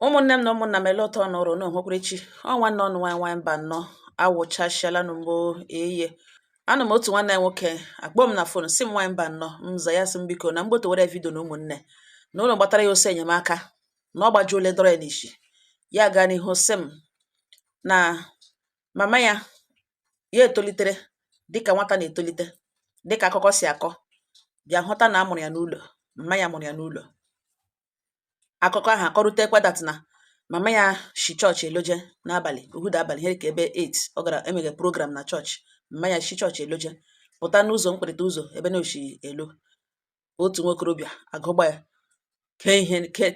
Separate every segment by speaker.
Speaker 1: Ụmụnne m na ụmụnna m ele ụtọ nụrụ na ohokwerechi ọ nwanne ọnụ nwanyị mba nnọọ awụchasịala n'ugbo eye anụ m otu nwanne ya nwoke akpọ m na fon si m nwanyị mba nnọọ mza ya sị m biko na mgboto were vidio na ụmụnne na ụlọ gbatara ya ose enyemaka na ọ gbaju ole dọrọ ya n'ishi ya gaa n'ihu sị m na mama ya etolitere dịka nwata na-etolite dịka akụkọ si akọ bịa hụta na amụrụ ya n'ụlọ mama ya mụrụ ya n'ụlọ. Akụkọ ahụ akọrutekwa dat na mama ya shi chọọchị eloje n'abalị uhuda abalị ihe ka ebe 8 ọ gara emeghe program na chọọchị mama ya shi chọọchị eloje pụta n'ụzọ mkpịrịta ụzọ ebe na oshi elo otu nwokorobịa agụgba ya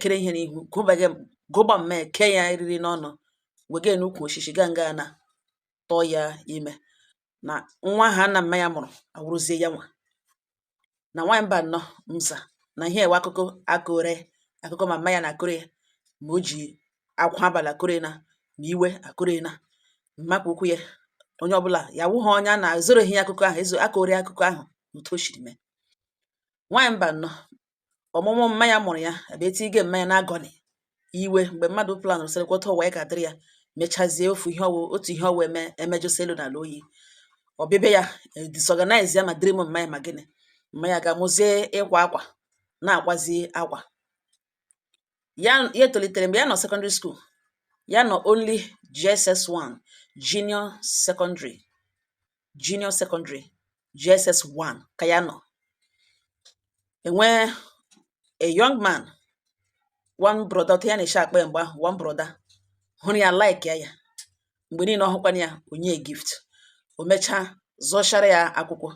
Speaker 1: kere ihe n'ihu gụgba mma ya kee ya eriri n'ọnụ wege n'ukwu oshishi gaa nga na tọọ ya ime na nwa ha na mma ya mụrụ awụrụzie ya nwa na nwanyị mba nnọọ mza na ihe ewe akụkọ akụre akụkọ ma mma ya na akụrụ ya ma o ji akwa abalị akụrụ na ma iwe akụrụ na mmakpa ukwu ya onye ọbụla ya wụghị onye a na-ezoroghị ya akụkọ ahụ ezo akụrụ akụkọ ahụ otu o shiri mee. Nwaanyị mba nnọọ ọmụmụ mma ya mụrụ ya ebe eti ige mma ya na-agọnị iwe mgbe mmadụ plan sịrị kwọta ụwa ya ka dịrị ya mechazie otu ihe ọwụ emejosi elu n'ala oyi ọbịbịa ya disorganize ya ma dịrị m mma ya ma gịnị mma ya ga-amụzie ịkwa akwa na-akwazi akwa ya etolitere mgbe ya nọ secondary school ya nọ only JSS1 junior secondary JSS1 ka ya nọ enwe a young man one brother otu ya na-eche akpa ya mgbe ahụ one brother hụrụ ya like ya mgbe niile ọ hụkwana ya onye gift o mechaa zọchara ya akwụkwọ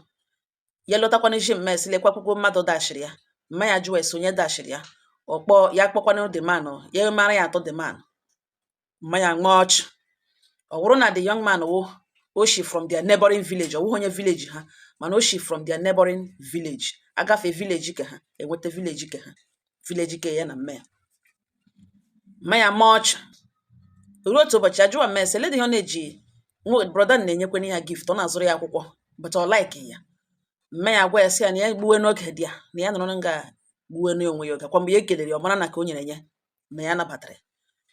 Speaker 1: ya lọtakwana isi mma esilekwa akwụkwọ mmadụ dashiri ya mma ya jụọ esi onye dashiri ya ọkpọ ya kpọkwana the man ya mara ya atọ the man mma ya ṅụọ ọchị ọ bụrụ na the young man oshi from their neighboring village ọ wụghị onye village ha mana oshi from their neighboring village agafe village ke ha enweta village ke ha village ke ya na mma ya maa ọchị ruo otu ụbọchị ajụwa mma ese ledi ihe ọ na-eji brother na-enyekwana ya gift ọ na-azụrụ ya akwụkwọ but ọ like ya mma ya gwa ya sị ya na ya gbuwe n'oge dị ya na ya nọrọ nga gbuwe n'onwe ya oge kwa mgbe ya ekelere ọ mara na ka o nyere ya na ya nabatara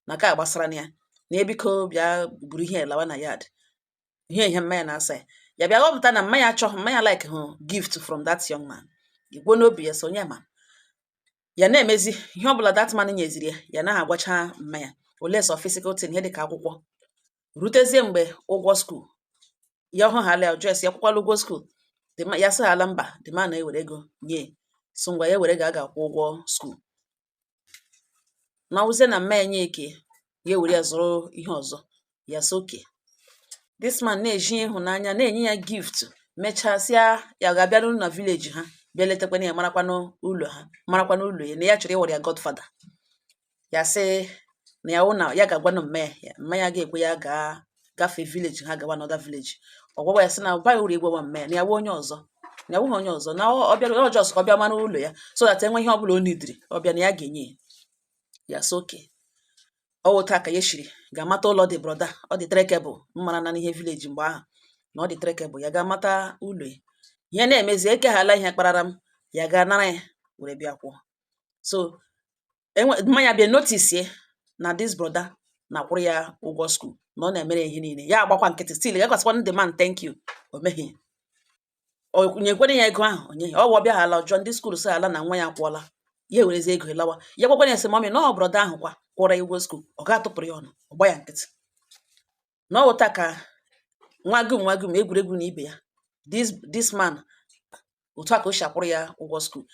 Speaker 1: na ka gbasara na ya na ebiko bịa buru ihe lawa na yard ihe mma ya na-asa ya bịa ghọpụta na mma ya achọ mma ya like hụ gift from that young man igwe n'obi ya so onye ma ya na-emezi ihe ọbụla that man nyeziri ya ya na agwacha mma ya ole so physical thing ihe dịka akwụkwọ rutezie mgbe ụgwọ skuul ya ọhụ ha ala ọjọọ ya kwụkwala ụgwọ skuul ya sị ala mba the man na-ewere ego nye so ngwa ya were ga-akwụ ụgwọ skuul na ọwụzie na mma ya nye eke ya ewere ya zụrụ ihe ọzọ ya so oke this man na-eji ịhụnanya na-enye ya gift mechasịa ya ga-abịa n'ụlọ na village ha bịa letakwana ya marakwanụ ụlọ ha marakwanụ ụlọ ya na ya chọrọ ịwere ya godfather ya sị na ya wụ na ya ga-agwanụ mma ya ga-ekwe ya gafee village ha gawa n'ọda village ọgwagwa ya sị na ọbaghị uru ịgwawa mma ya na ya wụ onye ọzọ na ya wụghị onye ọzọ na ọ bịara ọjọọ ka ọ bịa mara ụlọ ya so that enwe ihe ọbụla o nidiri ọ bịa na ya ga-enye ya so oke ọ wụta ka ya shiri ga-amata ụlọ dị broda ọ dị trekebụl mmara na n'ihe village mgbe ahụ na ọ dị trekebụl ya ga-amata ụlọ ya ihe na-emezi ekeghala ihe kparara m ya ga nara ya were bịa kwụọ so mma ya bịa notice na this brother na-akwụrụ ya ụgwọ skuul na ọ na-emere ihe niile ya agbakwa nkịtị stil ya gwasịkwana the man thank you o meghị onyekwere ya ego ahụ onye ọ bịa hala ọjọọ ndị skuul si ala na nwa ya kwụọla ya ewerezi ego lawa ya gwakwana ya sị mọmị na ọ brọda ahụ kwa kwụrụ ya ụgwọ skuul ọ ga-atụpụrụ ya ọnụ ọgba ya nkịtị na ọ wụta ka nwagum egwuregwu na ibe ya this man otu a ka o si akwụrụ ya ụgwọ skuul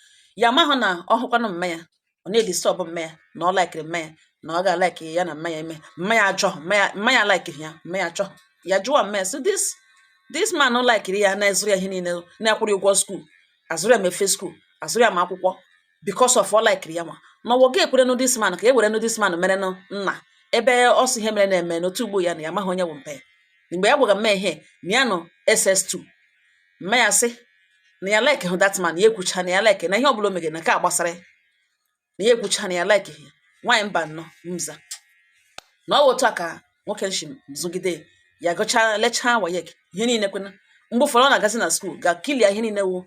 Speaker 1: ya mahụ na ọ hụkwanụ mma ya ọ na-edistọbụ mma ya na ọ laikiri mma ya na ọ ga-alaiki ya na mma ya eme mma ya achọ mma ya laikiri ya mma ya achọ ya jụwa mma ya so this man laikiri ya na-ezụrụ ya ihe niile na-akwụrụ ụgwọ skuul azụrụ ya mefe skuul azụrụ ya ma akwụkwọ because of ọ laikiri ya nwa na ọwọ ga-ekwere nụ this man ka e were nụ this man mere nụ nna ebe ọ sị ihe mere na-eme n'otu ugbo ya na ya amaghị onye wụ mpa ya mgbe ya gwaga mma ihe na ya nọ SS2 mma ya sị na ya like hụ that man ya ekwucha na ya like na ihe ọbụla o megere na nke a gbasara na ya ekwucha na ya like ya nwaanyị mba nnọọ mza na ọ wụ otu a ka nwoke nshi zụgide ya gụcha lechaa wayek ihe niile kwena mgbe ụfọdụ ọ na-agazi na skuul ga-kilia ihe niile wụ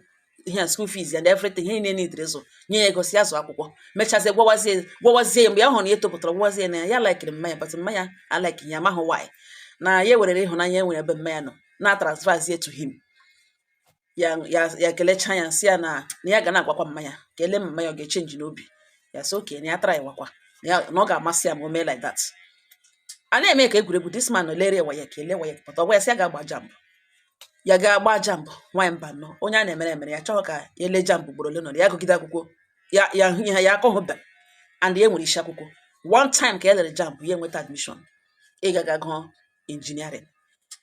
Speaker 1: here school fees and everything he need rezo nye ego si azụ akwụkwọ mechazie gwawazie mgbe ahụ na etopụtara gwawazie na ya like mmanya but mmanya I like ya mahụ why na ya werere ịhụnanya enwere ebe mmanya nọ na transferzie to him ya kelecha ya si ya na ya ga na-agwakwa mmanya kelee mmanya ọ ga-echenji n'obi ya so okay na ya try wakwa na ọ ga-amasị ya ma o mee like that a na-eme ka egwuregwu this man lere wa ya kelee wa ya pụta ọgwa ya si ya ga-agba jambụ ya ga-agba jambụ nwanyị mba nọ onye a na-emere emere ya chọọ ka ya lee jambụ ugboro ole nọ ya gụgide akwụkwọ ya hụ ihe ya akọghụbe and ya nwere isi akwụkwọ one time ka ya lere jambụ ya enweta admission ịgaga gụọ engineering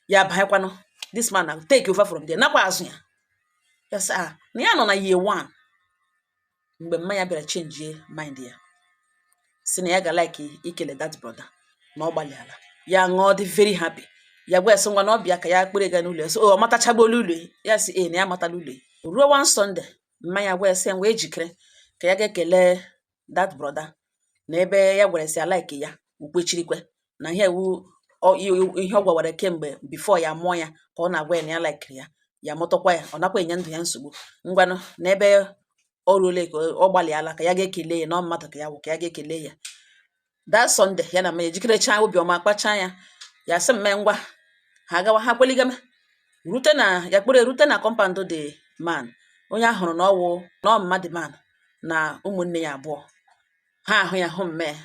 Speaker 1: ya banyekwanụ this man na take over from there nakwa azụ ya sị na ya nọ na year 1 mgbe mmanya bịara change mind ya si na ya ga like ikele that brother na ọ gbalịala ya ṅụọ dị very happy ya gwa esi ngwa na ọbịa ka ya kpere ga n'ụlọ ya so ọ matachagbola ụlọ ya si na ya matala ụlọ ruo one Sunday mmanya gwa esi ngwa ejikere ka ya ga-ekele that brother na ebe ya gwara si like ya ukwechirikwe na ihe ọ gwawara kemgbe before ya mụọ ya ka ọ na-agwa ya na ya like ya mụtọkwa ya ọ nakwa enye ndụ ya nsogbu ngwanụ na ebe ọ ruole ka ọ gbalịala ka ya ga-ekele ya na mmadụ ka ya wụ ka ya ga-ekele ya that Sunday ya na mmanya ejikerecha obiọma kpacha ya sị mme ngwa ha gawa ha kweligame rute na compound the man onye ahụrụ na ọ mmadụ man na ụmụnne ya abụọ ha ahụ ya hụ mme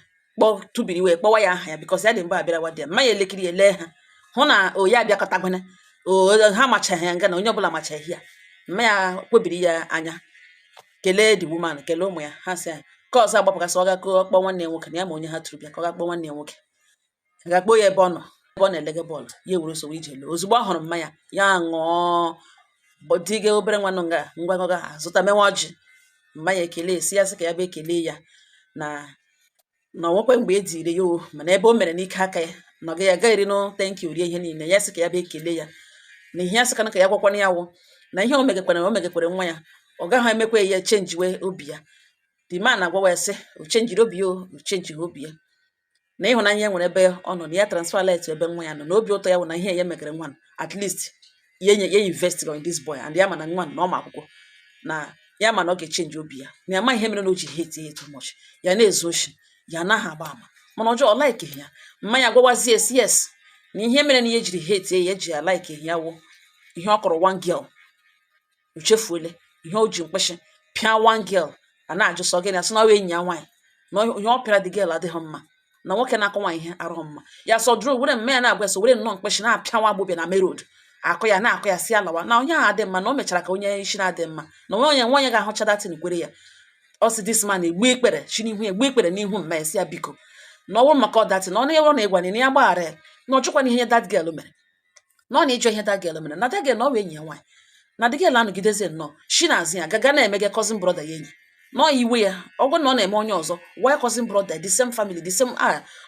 Speaker 1: tubiri wee kpọwa ya aha ya because ya dị mgbe abịara wadị mmanya elekiri ele ha hụ na ya abịakọtagbene ha machaghị ya nga na onye ọbụla machaghị ya mmanya kwebiri ya anya kelee the woman kelee ụmụ ya ha sị ka ọzọ agbapụgasị ọ ga-akpọ nwanne ya nwoke na ya ma onye ha tụrụ bịa ka ọ ga-akpọ nwanne ya nwoke ga-akpọ ya ebe ọ nọ ebe ọ na-elege bọọlụ ya ewere nsogbu ije lụọ ozugbo ọ hụrụ mmanya ya ṅụọ bọdige obere nwanụ ngwa azụta mewe ọjị mmanya ekele si ya sị ka ya bụ ekele ya na nwekwe mgbe e diri ya mana ebe o mere n'ike aka ya na ọ gaghị no thank you rie ihe niile ya sị ka ya bụ ekele ya na ihe ya sịkana ka ya gwakwana ya wụ na ihe o megekwere nwa ya ọ gaghị emekwa ya chenjiwe obi ya the man agwawa ya sị o chenjiri obi ya o chenjighị obi ya na ịhụnanya ya nwere ebe ọ nọ na ya transfer light ebe nwa ya nọ na obi ụtọ ya wụ na ihe ya megere nwa at least ya invest in this boy and ya ma na nwa na ọma akwụkwọ na ya ma na ọ ga-echenji obi ya na ya ma ihe mere na o ji hate ya too much ya na-ezu oshi ya anaghị agba ama mana ọjọọ ọ like ya mmanya gwawazie yes na ihe mere na ihe jiri hate ya eji ya like ya wụ ihe ọ kọrọ one girl uchefuole ihe o ji mkpịsị pịa one girl a na-ajụ sọ gị na asị na ọ enyi ya nwaanyị na ihe ọ pịara the girl adịghị mma na nwoke na-akọ nwaanyị ihe arụghị mma ya sọdụrụ were mmanya na-agwa so were nnọọ mkpịsị na-apịa nwa agbọbịa na merod akụ ya na-akụ ya si alawa na onye ahụ adị mma na o mechara ka onye isi na-adị mma na onye nwaanyị ga-ahụcha datin kwere ya ọ sị this man egbu ikpere chi n'ihu ya egbu ikpere n'ihu mmanya si ya biko na ọ bụrụ maka ọdatin na ọ na-ewe na ịgwa na ya gbaghara ya na ọ chụkwana ihe that girl mere na ọ na-ịjụ ihe that girl mere na that girl na ọ bụ enyi ya nwaanyị na the girl anọgidezi nnọọ shi na-azụ ya gaga na-eme gị cousin brother ya enyi na iwe ya ọgwụ na ọ na-eme onye ọzọ why cousin brother the same family the same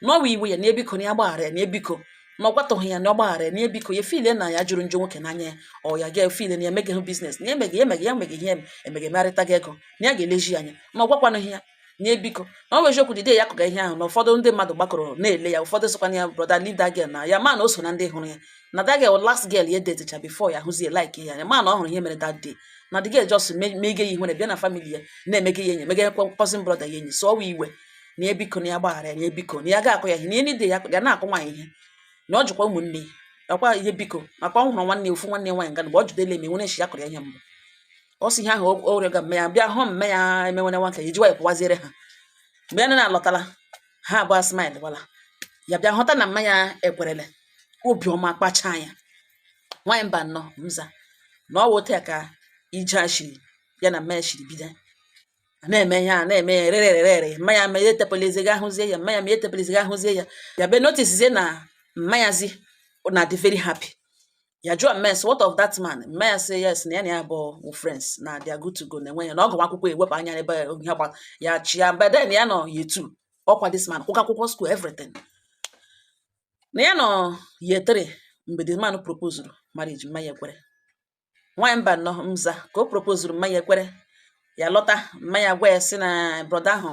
Speaker 1: na ọ iwe ya na ebiko na ya gbaghara ya na ebiko na ọ gwatọghị ya na ọ gbaghara ya na ebiko ya file na ya jụrụ njọ nwoke n'anya ya ọ ya ga file na ya emeghị biznes na emeghe ihe emeghe marịta gị ego na ya ga-eleji anya na ọ gwakwanụghị ya na ebiko na ọ eziokwu dide ya kụga ihe ahụ na ụfọdụ ndị mmadụ gbakọrọ na-ele ya ụfọdụ sokwana ya brother leave that girl na ya ma na o so na ndị hụrụ ya na that girl last girl ya detecha before ya hụzie like ya ma na ọ hụrụ ihe mere that day na the girl just mege ya ihu na bịa na family ya na-emege ya enyi emege cousin brother ya enyi so ọwa iwe na ebiko na ya gbaghara ya na ebiko na ya ga-akụ ya ihe na enyi dị ya na-akụ nwaanyị ihe na ọ jụkwa ụmụnne akwa ihe biko nakwa ọ hụrụ nwanne ofu nwanne nwaanyị nga mgbe ọ jụdele eme nwere nshi ya kụrụ ya ihe mbụ ọ sị ihe ahụ o rịọga mme ya bịa hụ mme ya emenwene nwa ka ejiwa ya pụwaziere ha mgbe ya na-alọtala ha abụọ smile wala ya bịa hụta na mmanya ekwerele obiọma kpacha ya nwaanyị mba nnọọ mza na ọ wote ya ka ije ashiri ya na mmanya shiri bido na-eme ya na-eme ya rere mmanya ma etepelezi ga ahụzie ya mmanya ma etepelezi ga ahụzie ya ya be notisizie na mmayazi na dị very happy ya jụọ mmes what of that man mmanya say yes na ya na ya bụ friends na they are good to go na enwe ya na ọ gụrụ akwụkwọ ewepụ anya n'ebe ihe gba ya chia but then ya nọ yetu ọkwa this man kwụka akwụkwọ school everything na ya nọ yetere mgbe the man proposed marriage mmanya ekwere nwaanyị mba nnọọ mza ka o proposed mmanya ekwere ya lọta mmanya gwa ya si na brother ahụ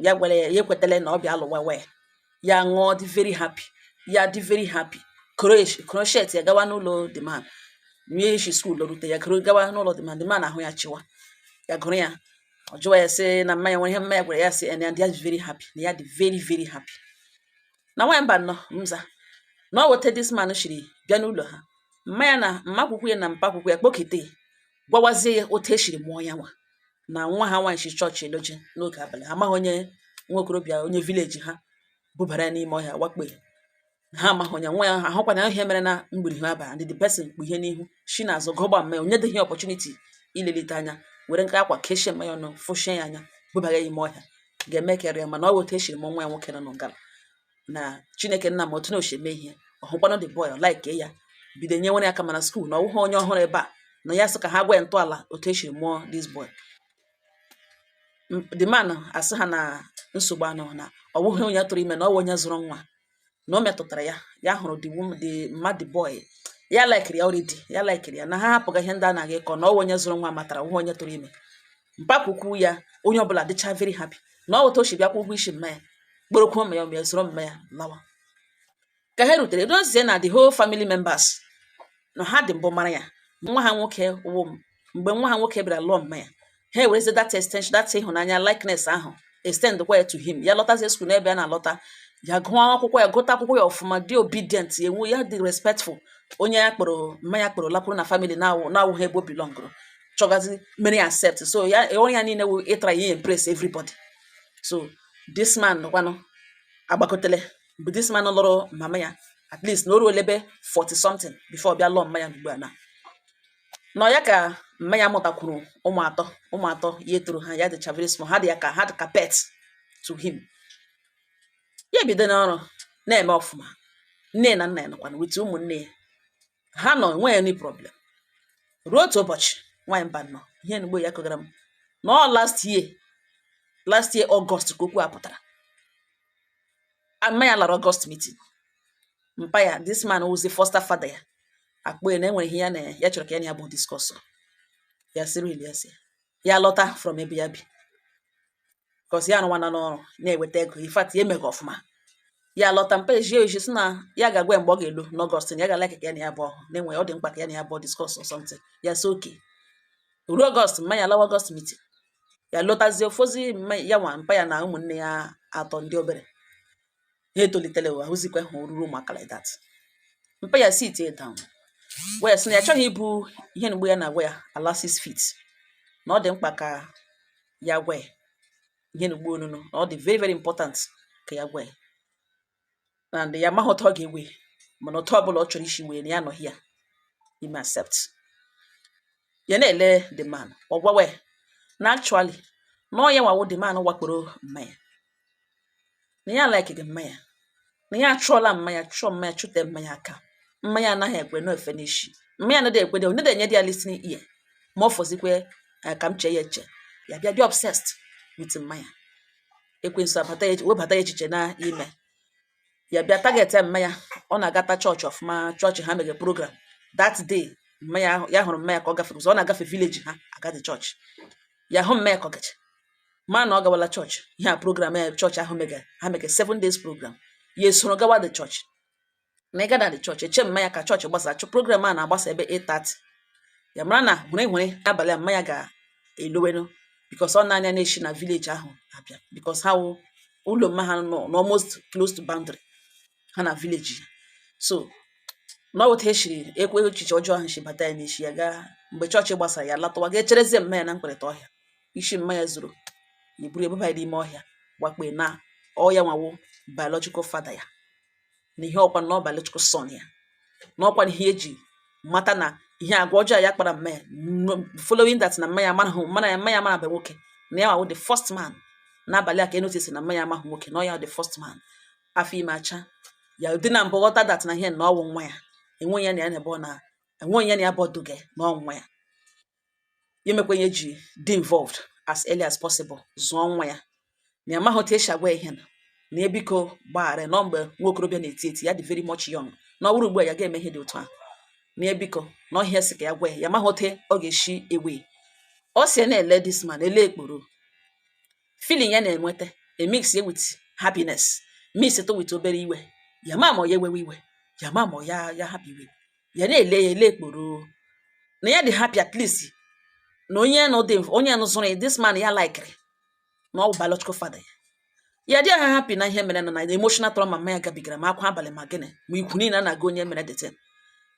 Speaker 1: ya gwere ya ekwetele na ọ bịa alụwa wee ya ṅụọ dị very happy ya dị very happy crochet ya gawa n'ụlọ the man nye shi school rute ya gụrụ gawa n'ụlọ the man ahụ ya chịwa ya gụrụ ya ọ jụwa ya sị na mmanya nwere ihe mmanya gwara ya sị and ya dị very happy na ya dị very happy na nwaanyị mba nọ mza na ọ wote this man shiri bịa n'ụlọ ha mmanya na mma akwụkwọ ya na mpa akwụkwọ ya kpọkete gwawazie ya otu eshiri mụọ ya nwa na nwa ha nwaanyị shi chọọchị eloje n'oge abalị amaghị onye nwa okorobịa onye vileji ha bubara ya n'ime ọhịa wakpe ha amaghị onye nwa ya ahụkwana ihe mere na mgbiri ha abalị the person kpu ihe n'ihu shi n'azụ gọgba mmanya onye dịghị opportunity ilelite anya were nke akwa keshie mmanya ọnụ fụshie ya anya bubara ya ime ọhịa ga-eme kere ya mana ọ wote eshiri mụọ nwa ya nwoke nọ n'ngala na Chineke nna m otu na osheme ihe ọhụkwanụ the boy like ya bido nye nwere aka mana skuul na ọwụghị onye ọhụrụ ebe a na ya sị ka ha gwa ya ntọala otu eshiri mụọ this boy the man asị ha na nsogbu anọ na ọ bụghị onye tụrụ ime na ọ bụ onye zụrụ nwa na o metụtara ya hụrụ the boy ya laikiri ya already ya laikiri ya na ha hapụga ihe ndị a na-aga ịkọ na ọ bụ onye zụrụ nwa matara ọwụghị onye tụrụ ime mpakwukwu ya onye ọbụla dịcha very happy na ọ wụta o si bịakwa ụgwọ isi mmanya kporokwu mmanya ma ya zụrụ mmanya lawa ka ha rutere dozie na the whole family members na ha dị mbụ mara ya nwa ha nwoke wụ mgbe nwa ha nwoke bịara lụọ mmanya ha ewerezi that extension that ịhụnanya likeness ahụ extend kwa ya to him ya lọtazie school n'ebe a na-alọta ya gụọ akwụkwọ ya gụta akwụkwọ ya ọfụma dị obedient enwe ya dị respectful onye ya kpọrọ mmanya kpọrọ lapụrụ na family na-awụghị ebe o belongụrụ chọgazi mere accept so ya onye ya niile wụ ịtara ya impress everybody so this man kwanụ agbakọtele mgbe this man lụrụ mama ya at least na o ruo ebe 40 something before bịa lụọ mmanya ugbu a na ya ka mmanya mụtakwuru ụmụ atọ ya toro ha ya dịcha very small ha dị ka pet to him ya bido n'ọrụ na-eme ọfụma nne na nna ya nọkwana wit ụmụnne ya ha nọ enweghị any problem ruo otu ụbọchị nwaanyị mba nọ ihe nugbo ya kọgara m na ọ last year August ka okwu a pụtara mmanya lara August meeting mpa ya this man wụzi foster father ya akpọ ya na enwere ihe ya chọrọ ka ya na ya bụ discuss ya sịrị ya sị ya lọta from ebe ya bi because ya nwana n'ọrụ na-eweta ego in fact ya emega ọfụma ya lọta mpa eji oji sị na ya ga-agwa mgbe ọ ga-elu n'August ya ga-like ka ya na ya bụ na-enwe ọ dị mkpa ka ya na ya bụ discuss or something ya sị okay ruo August mmanya lawa August meeting ya lọtazie ofozi ya nwa mpa ya na ụmụnne ya atọ ndị obere ha etolitere ahụzikwa ha oruru ụmụaka like that mpa ya sit down wee sị na ya chọghị ibu ihe mgbe ya na-agwa ya ala 6 feet na ọ dị mkpa ka ya gwa ihe mgbe onunu na ọ dị very important ka ya gwa na ndị ya amaghị otu ọ ga-ewe mana otu ọbụla ọ chọrọ isi wee na ya anọghị ya ime accept ya na-ele the man ọ gwawe na actually na ọ ya nwawo the man wakporo mmanya na ya like gị mmanya na ya achụọla mmanya chụọ mmanya chụte mmanya aka mmanya anaghị ekwe no efe n'ishi mmanya anaghị ekwe dị onye na-enye dị ya listening ear ma ọ fọzikwe ka m chee ya eche ya bịa dị obsessed with mmanya ekwensu webata ya echiche na ime ya bịa target mmanya ọ na-agata chọọchị ọfụma chọọchị ha mege program that day mmanya ya hụrụ mmanya ka ọ gafere ọ na-agafe village ha agadi chọọchị ya hụ mmanya ka ọ gacha ma na ọ gawala chọọchị ihe a program ya chọọchị ahụ ha mege 7 days program ya esoro gawa the chọọchị na ịgada the chọọchị eche mmanya ka chọọchị gbasara program a na-agbasa ebe 8:30 ya mara na hụrụ abalị a mmanya ga-elowenu because ọ na-anya na-eshi na village ahụ abịa because ha ụlọ mma ha nọ almost close to boundary ha na village so na ọ weta eshiri ekwe echiche ọjọọ ahụ shi bata ya n'isi ya gaa mgbe chọọchị gbasara ya latawa ga-echerezie mmanya na mkpịrịta ọhịa isi mmanya zuru ya buru ebuba ya n'ime ọhịa gbakpe na ọya nwawo biological father ya na ihe ọkwa na biological son ya na ọkwa ihe eji mata na ihe agwa ọjọọ ya kpara mmanya following that na mmanya mara be nwoke na ya nwawo the first man n'abalị a ka enotisi na mmanya amahụ nwoke na ọ ya the first man afọ ime acha ya dị na mbụ ghọta dat na ihe na ọwụ nwa ya enweghị ya na ya na-ebe na enweghị ya na ya bụ duge na ọnwa ya ya emekwenye ji dị involved as early as possible zụọ nwa ya na ya mahụ otu esi agwa ihe na ebiko gbaghara na mgbe nwa okorobịa na-eti eti ya dị very much young na ọ bụrụ ugbu a ya ga-eme ihe dị otu ahụ na ebiko na ọhịa si ka ya gwa ya mahụ otu ọ ga-esi ewe ọ si na-ele this man ele ekporo feeling ya na-enweta emix ya with happiness mix to with obere iwe ya ma ya ewewe iwe ya ma ya happy iwe ya na-ele ekporo na ya dị happy at least na onye nụ zụrụ this man ya likere na ọ bụ biological father ya dị ha happy na ihe mere na emotional trauma mma ya gabigara ma akwa abalị ma gịnị ma ikwu niile a na-aga onye mere detin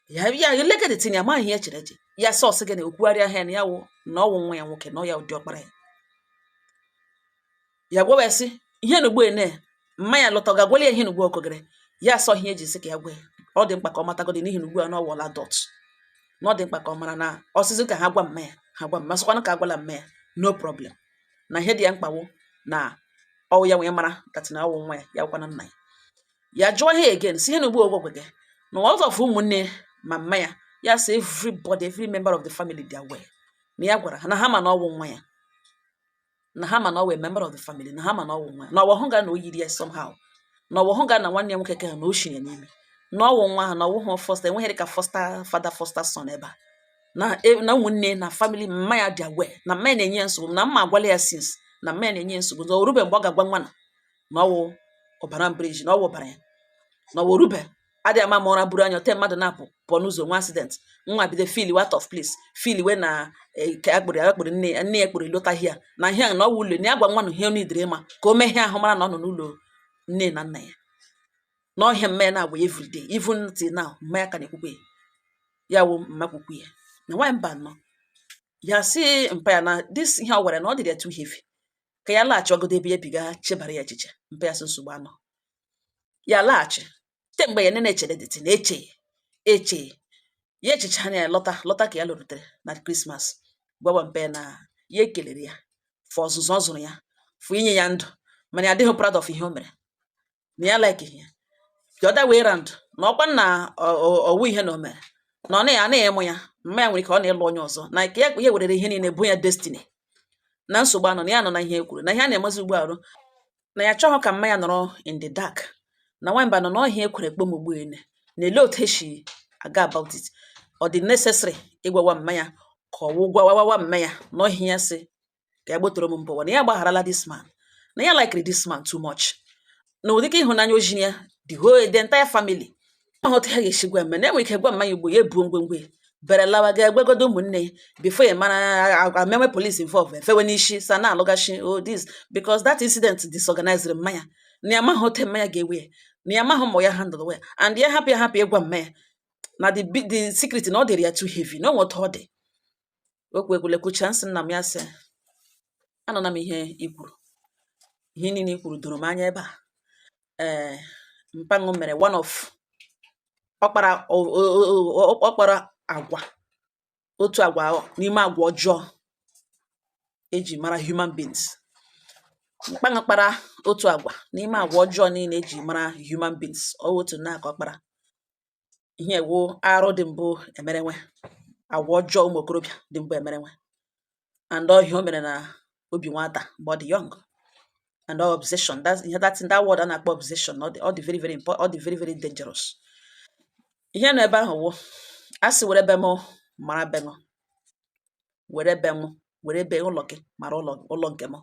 Speaker 1: ya eleke detin ya amaghị ihe echere eche ya sọsị gị na okwugharịa ha na ya wụ na ọwụ nwa ya nwoke na ọ ya ụdị ọkpara ya gwawesị ihe na ugbo ene mma ya lọta ga-agwala ya ihe na ugbo okogere ya sọ ihe eji sị ka ya gwe ọ dị mkpa ka ọ matagodi n'ihi na ugbu a na ọwụla adult na ọ dị mkpa ka ọ mara na ọsịsị ka ha gwa mma ya ha gwa mma sịkwana ka agwala mma ya no problem na ihe dị ya mkpawo na ọwụ ya nwee mara datị na ọwụ nwa ya ya gwana nna ya ya jụọ ihe again si ihe na ugbo ogwegwe gị na ọzọ fụ ụmụnne ma mma ya ya sị everybody every member of the family dị aware na ya gwara ha na ha ma na ọwụ nwa ya na ha ma na ọwụ member of the family na ha ma na ọwụ nwa ya na ọwụ hụ ga na o yiri ya somehow na ọwụ hụ ga na nwanne ya nwoke ka ha na o shiri ya n'ime na ọwụ nwa ha na ọwụ hụ foster enweghị ka foster father foster son ebe a na ụmụnne na family mma ya dị aware na mma ya na-enye ya nsogbu na mma agwala ya since na mma ya na-enye ya nsogbu na orube mgbe ọ ga-agwa nwa na ọwụ ọbara mbriji na ọwụ ọbara ya na ọwụ orube adịghị ama ma ụra buru anya ote mmadụ na-apụ pụọ n'ụzọ nwa accident nwa bido feel out of place feel we na akpụrụ nne ya kpụrụ lọtaghị ya na ihe na ọwụ ụlọ na ya gwa nwa na ihe n'idere ma ka o mee ihe ahụ mara na ọ nọ n'ụlọ nne na nna ya na ọhịa mma ya na-agwa everyday even till now mma ya ka na-ekwukwe ya wụ mma kwukwu ya na nwaanyị mba nọ ya si mpa ya na this ihe ọ were na ọ dị ya too heavy ka ya laghachi ọgọdọ ebe ya biga chebara ya echiche mpa ya si nsogbu anọ ya laghachi te mgbe ya nene echere dịtị na eche ya echiche anya ya lọta ka ya lụrutere na Christmas gwawa mpa ya na ya ekelere ya fọ ọzụzụ ọ zụrụ ya fụ inye ya ndụ mana ya adịghị proud of ihe o mere na ya like ihe the other way round na ọkwa na ọwụ ihe na o mere na ọ na-ya ịmụ ya mma ya nwere ka ọ na-ịlụ onye ọzọ na nke ya werere ihe niile bụ ya destiny na nsogbu anọ na ya nọ na ihe e kwuru na ihe a na-emezi ugbu arụ na ya chọghị ka mma ya nọrọ in the dark na nwamba nọ n'ọhịa ekwere ekpom ugbu ene na-ele otu esi aga about it ọ dị necessary ịgwawa mma ya ka ọ wụ gwawawa mma ya n'ọhịa ya sị ka ya gbotoro m mbọ na ya gbagharala this man na ya likere this man too much na ụdịka ịhụnanya ojii ya the entire family ọhụta ya ga-esi gwa mma na enwere ike gwa mma ya ugbo ya ebuo ngwengwe bere lawa ga-egwegodo ụmụnne before ya mara amenwe police involve efewe n'isi sa na-alụgachi this because that incident disorganized mma ya na ya mahụ ote mma ya ga-ewe ya na ya mahụ ma ya handle well and ya hapụ ịgwa mma ya na the secret na ọ dịrị ya too heavy na onwe otu ọ dị okwu ekwulekwucha nsị nna m ya sị anọ na m ihe ikwuru ihe niile ikwuru doro m anya ebe a mpanụ mere one of ọkpara agwa otu agwa n'ime agwa ọjọọ eji mara human beings mkpanụ kpara otu agwa n'ime agwa ọjọọ niile eji mara human beings ọ otu na-aka ọkpara ihe ewu arụ dị mbụ emerenwe agwa ọjọọ ụmụ okorobịa dị mbụ emerenwe and ọhịa o mere na obi nwata mgbe ọ dị young and obsession that word a na-akpọ obsession ọ dị very very important ọ dị very very dangerous ihe nọ ebe ahụ wụ a sị were be m mara be m were be m were be ụlọ gị mara ụlọ nke m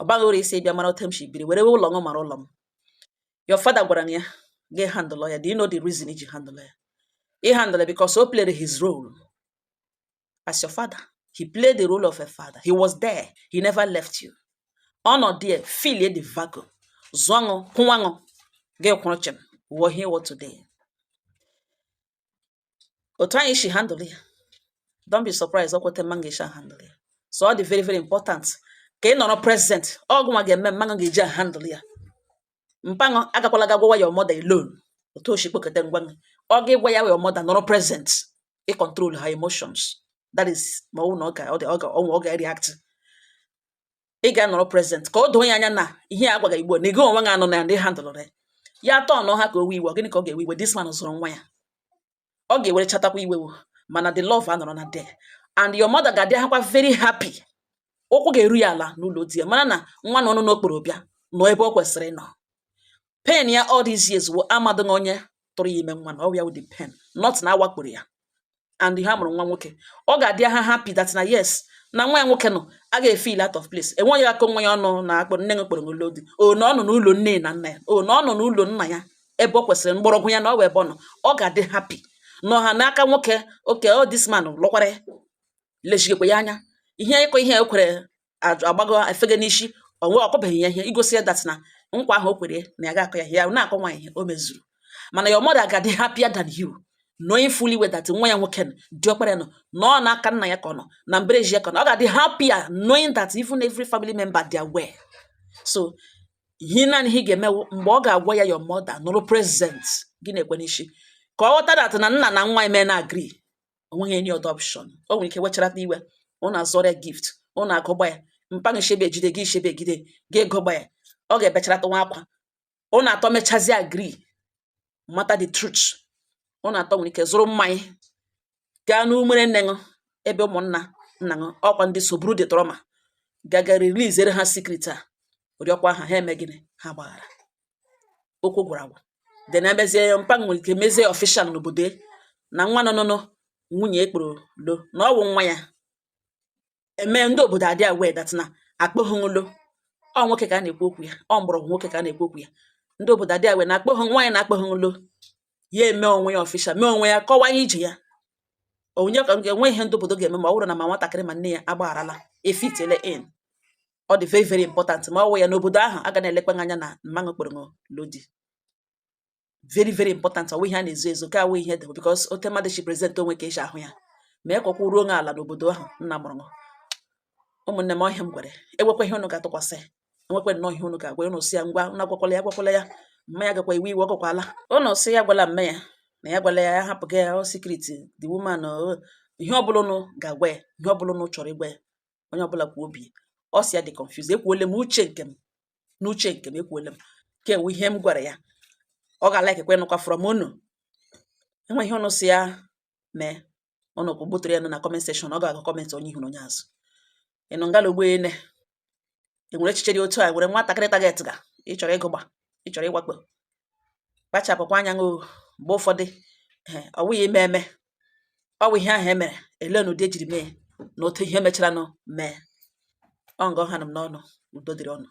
Speaker 1: ọ baghị uru isi bịa mara otu m si biri were ụlọ m mara ụlọ m your father gwara ya gị handle ya do you know the reason iji handle ya he handle because o played his role as your father. He played the role of a father. He was there. He never left you. Honor there, feel the vacuum. Zwango, kuwango, ge kwonochem. We're here what today. Otani she handle it. Don't be surprised. Okote mange she handle it. So all the very very important. Ke no present. Oguma ge manga ge handle it. Mpango agakwala gwa your mother alone. Oto shi kpokete ngwangi. Oge gwa ya your mother no present. He control her emotions. That is ma ọ na ọ ga react. Ị ga-anọrọ present ka o doo anya na ihe a gwaga Igbo na ego onwe ga anọ na ndị handle ya atọ nọ ha ka o wi iwe gịnị ka ọ ga-ewe iwe this man zụrụ nwa ya ọ ga-ewere chatakwa iwe mana the love anọrọ na there and your mother ga-adị hakwa very happy ụkwụ ga-eru ya ala n'ụlọ di ya mana na nwa nọ n'okporo bịa nọ ebe ọ kwesịrị nọ pain ya all these years wo amadụ na onye tụrụ ya ime nwa na ọ ya with the pain not na awakporo ya and ha mụrụ nwa nwoke ọ ga-adị ha happy that na yes na nwa ya nwoke nọ a ga-efeel out of place enweghị aka nwa ya ọnụ na akpọ nne kpọrọ n'ụlọ di o na ọ nọ n'ụlọ nne na nna ya o na ọ nọ n'ụlọ nna ya ebe ọ kwesịrị mgbọrọgwụ ya na ọ wee ebe ọ nọ ọ ga-adị happy nọ ha n'aka nwoke oke this man lụkwara ya lechigekwa ya anya ihe ịkọ ihe o kwere agbago efege n'isi ọkọbeghị ya ihe igosi ya that na nkwa ahụ o kwere na ya ga-akọ ya na-akọ nwaanyị ihe o mezuru mana your mother ga dị happier than you knowing fully well that nwa ya nwoke dị ọkpara nọ ọ n'aka nna ya ka ọ nọ na mbereji ya ka ọ ga-adị happier knowing that even every family member they are aware. So ihe naanị ihe ga-eme mgbe ọ ga-agwa ya your mother nụrụ present gị na-ekwe n'isi ka ọ ghọta that na nna na nwa eme na agree onweghị any other option. O nwere ike wecharata iwe ọ na-azọrọ gift ọ na-agụgba ya mpanga ishebe ejide gị ishebe egide gị gụgba ya ọ ga-ebecharata nwa akwa ọ na-atọ mechazi agree mata the truth ọ na-atọ nwere ike zụrụ mmanya gaa n'umere nne ṅụ ebe ụmụnna nna ṅụ ọkwa ndị so buru the trauma gaga release ha secret a ụdị ọkwa ha eme gịnị ha gbaghara okwu gwara agwa then emezie mpanga nwere ike mezie official n'obodo na nwa nọ nwunye ekporo lo na ọ bụ nwa ya eme ndị obodo adị aware that na akpọghị lo ọ nwoke ka a na-ekwu okwu ya ọ mgbọrọgwụ nwoke ka a na-ekwu okwu ya ndị obodo adị aware na akpọghị nwa ya na akpọghị lo ya eme onwe ya official mee onwe ya kọwaa ije ya onye ka enwe ihe ndị obodo ga-eme ma ọ bụrụ na ma nwatakịrị ma nne ya agbagharala efitele in ọ dị very very important ma ọ wụ ya n'obodo ahụ aga na-elekwa anya na mmanụ kpọrọ lodi very very important ọwụ ihe a na-ezo ezo ka awụ ihe dị because ote mmadụ chi prezent onwe ka eji ahụ ya ma ekọkwa ruo onwe ala n'obodo ahụ nna mụrụ ụmụnne m ọhịa m gwara egwekwa ihe unu ga-atụkwasị enwekwe nnọọ ihe unu ga-agwa unu si ya ngwa unu agwakwala ya mma ya gakwa iwe ọgọkwala unu si ya gwala mme ya na ya gwala ya hapụ gị ya secret the woman ihe ọbụla unu ga-agwa ya ihe ọbụla unu chọrọ ịgwa ya onye ọbụla kwa obi ọ si ya dị confused ekwuole m uche nke m n'uche nke m ekwuole m ka enwe ihe m gwara ya ọ ga-ala ekwe nụkwa from unu enwe ihe unu si ya mee unu kwubutere ya na comment section ọ ga-agụ comment onye ihu na onye azụ ịnụ ngala ugboene enwere echiche dị otu a nwere nwatakịrị target ga ịchọrọ ịgụgba ịchọrọ ịwakpo kpachapụkwa anya mgbe ụfọdụ ọ wụghị eme ọ bụ ihe ahụ emere ele na ụdị ejiri mee na otu ihe mechara nụ mee ọ nga ọha nọ m n'ọnụ udo dịrị ọnụ.